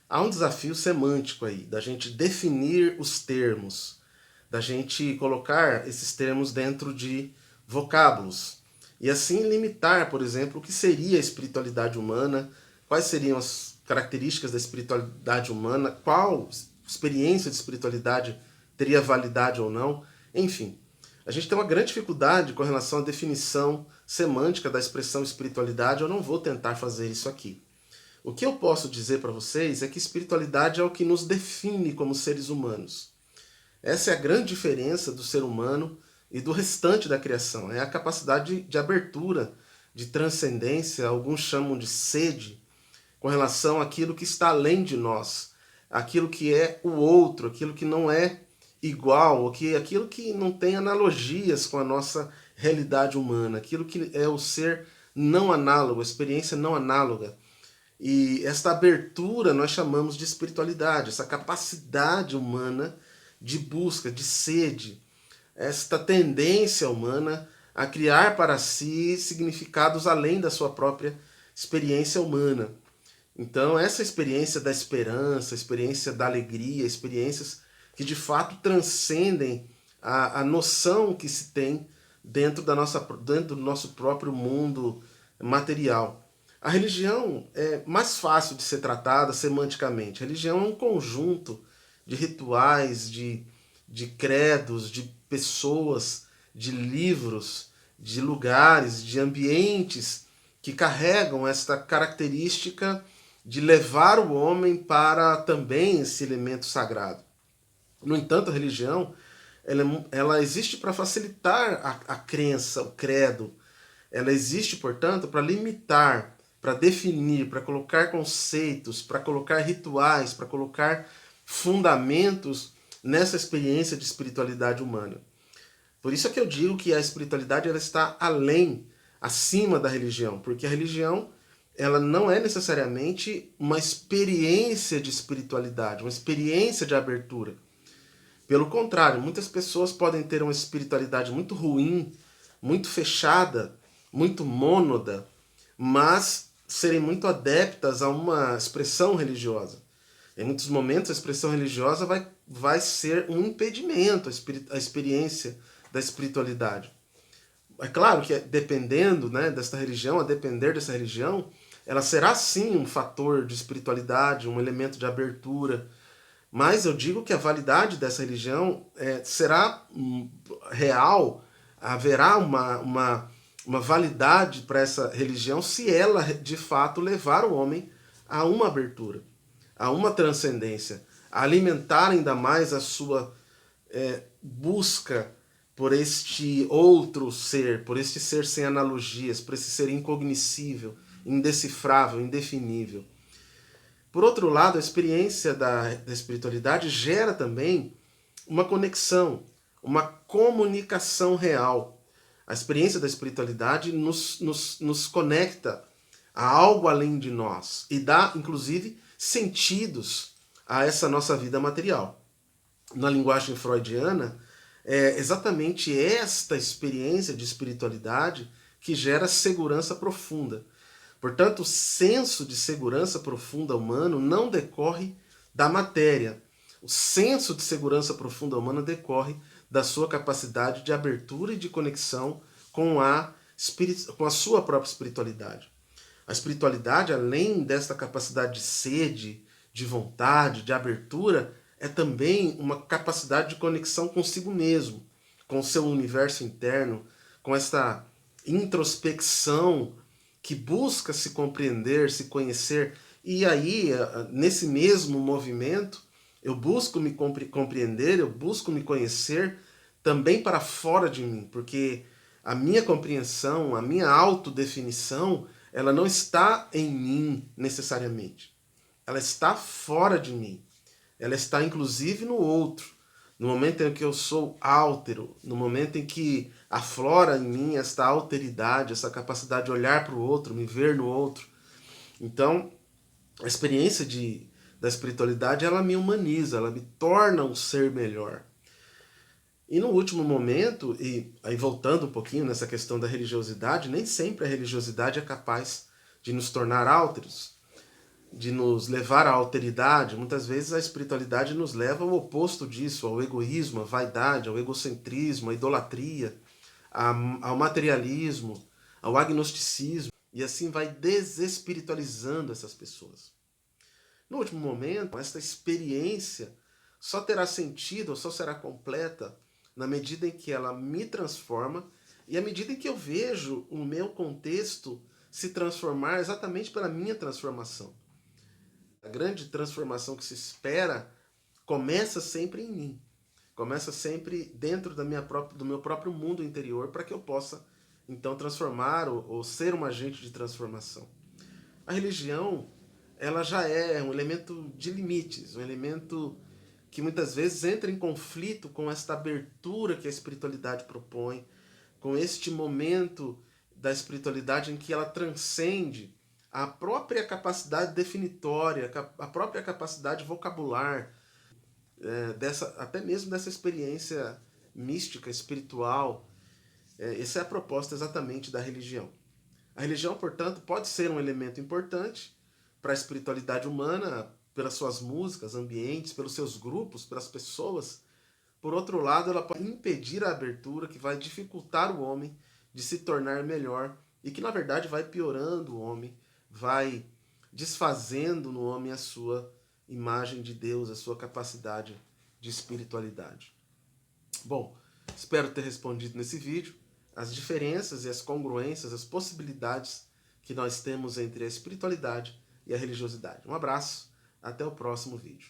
há um desafio semântico aí, da gente definir os termos, da gente colocar esses termos dentro de vocábulos e assim limitar, por exemplo, o que seria a espiritualidade humana, quais seriam as características da espiritualidade humana, qual experiência de espiritualidade teria validade ou não, enfim. A gente tem uma grande dificuldade com relação à definição semântica da expressão espiritualidade, eu não vou tentar fazer isso aqui. O que eu posso dizer para vocês é que espiritualidade é o que nos define como seres humanos. Essa é a grande diferença do ser humano e do restante da criação. É a capacidade de abertura, de transcendência, alguns chamam de sede, com relação àquilo que está além de nós, aquilo que é o outro, aquilo que não é igual, aquilo que não tem analogias com a nossa realidade humana, aquilo que é o ser não análogo, a experiência não análoga. E esta abertura nós chamamos de espiritualidade, essa capacidade humana de busca, de sede, esta tendência humana a criar para si significados além da sua própria experiência humana. Então, essa experiência da esperança, experiência da alegria, experiências que de fato transcendem a noção que se tem dentro do nosso próprio mundo material. A religião é mais fácil de ser tratada semanticamente. A religião é um conjunto de rituais, de credos, de pessoas, de livros, de lugares, de ambientes que carregam esta característica de levar o homem para também esse elemento sagrado. No entanto, a religião ela existe para facilitar a crença, o credo. Ela existe, portanto, para limitar, para definir, para colocar conceitos, para colocar rituais, para colocar fundamentos nessa experiência de espiritualidade humana. Por isso é que eu digo que a espiritualidade ela está além, acima da religião, porque a religião ela não é necessariamente uma experiência de espiritualidade, uma experiência de abertura. Pelo contrário, muitas pessoas podem ter uma espiritualidade muito ruim, muito fechada, muito mônada, mas serem muito adeptas a uma expressão religiosa. Em muitos momentos, a expressão religiosa vai ser um impedimento à experiência da espiritualidade. É claro que dependendo, né, desta religião, a depender dessa religião, ela será sim um fator de espiritualidade, um elemento de abertura, mas eu digo que a validade dessa religião será real, haverá uma validade para essa religião se ela de fato levar o homem a uma abertura, a uma transcendência, a alimentar ainda mais a sua busca por este outro ser, por este ser sem analogias, por esse ser incognoscível, indecifrável, indefinível. Por outro lado, a experiência da espiritualidade gera também uma conexão, uma comunicação real. A experiência da espiritualidade nos conecta a algo além de nós e dá, inclusive, sentidos a essa nossa vida material. Na linguagem freudiana, é exatamente esta experiência de espiritualidade que gera segurança profunda. Portanto, o senso de segurança profunda humano não decorre da matéria. O senso de segurança profunda humana decorre da sua capacidade de abertura e de conexão com a sua própria espiritualidade. A espiritualidade, além desta capacidade de sede, de vontade, de abertura, é também uma capacidade de conexão consigo mesmo, com o seu universo interno, com esta introspecção que busca se compreender, se conhecer. E aí, nesse mesmo movimento, eu busco me compreender, eu busco me conhecer também para fora de mim, porque a minha compreensão, a minha autodefinição, ela não está em mim necessariamente. Ela está fora de mim. Ela está inclusive no outro. No momento em que eu sou áltero, no momento em que aflora em mim esta alteridade, essa capacidade de olhar para o outro, me ver no outro. Então, a experiência da espiritualidade, ela me humaniza, ela me torna um ser melhor. E no último momento, e aí voltando um pouquinho nessa questão da religiosidade, nem sempre a religiosidade é capaz de nos tornar álteros. de nos levar à alteridade, muitas vezes a espiritualidade nos leva ao oposto disso, ao egoísmo, à vaidade, ao egocentrismo, à idolatria, ao materialismo, ao agnosticismo, e assim vai desespiritualizando essas pessoas. No último momento, esta experiência só terá sentido, ou só será completa, na medida em que ela me transforma e à medida em que eu vejo o meu contexto se transformar exatamente pela minha transformação. A grande transformação que se espera começa sempre em mim. Começa sempre dentro do meu próprio mundo interior para que eu possa, então, transformar ou ser um agente de transformação. A religião, ela já é um elemento de limites, um elemento que muitas vezes entra em conflito com esta abertura que a espiritualidade propõe, com este momento da espiritualidade em que ela transcende a própria capacidade definitória, a própria capacidade vocabular, até mesmo dessa experiência mística, espiritual. Essa é a proposta exatamente da religião. A religião, portanto, pode ser um elemento importante para a espiritualidade humana, pelas suas músicas, ambientes, pelos seus grupos, pelas pessoas. Por outro lado, ela pode impedir a abertura, que vai dificultar o homem de se tornar melhor e que, na verdade, vai piorando o homem, vai desfazendo no homem a sua imagem de Deus, a sua capacidade de espiritualidade. Bom, espero ter respondido nesse vídeo as diferenças e as congruências, as possibilidades que nós temos entre a espiritualidade e a religiosidade. Um abraço, até o próximo vídeo.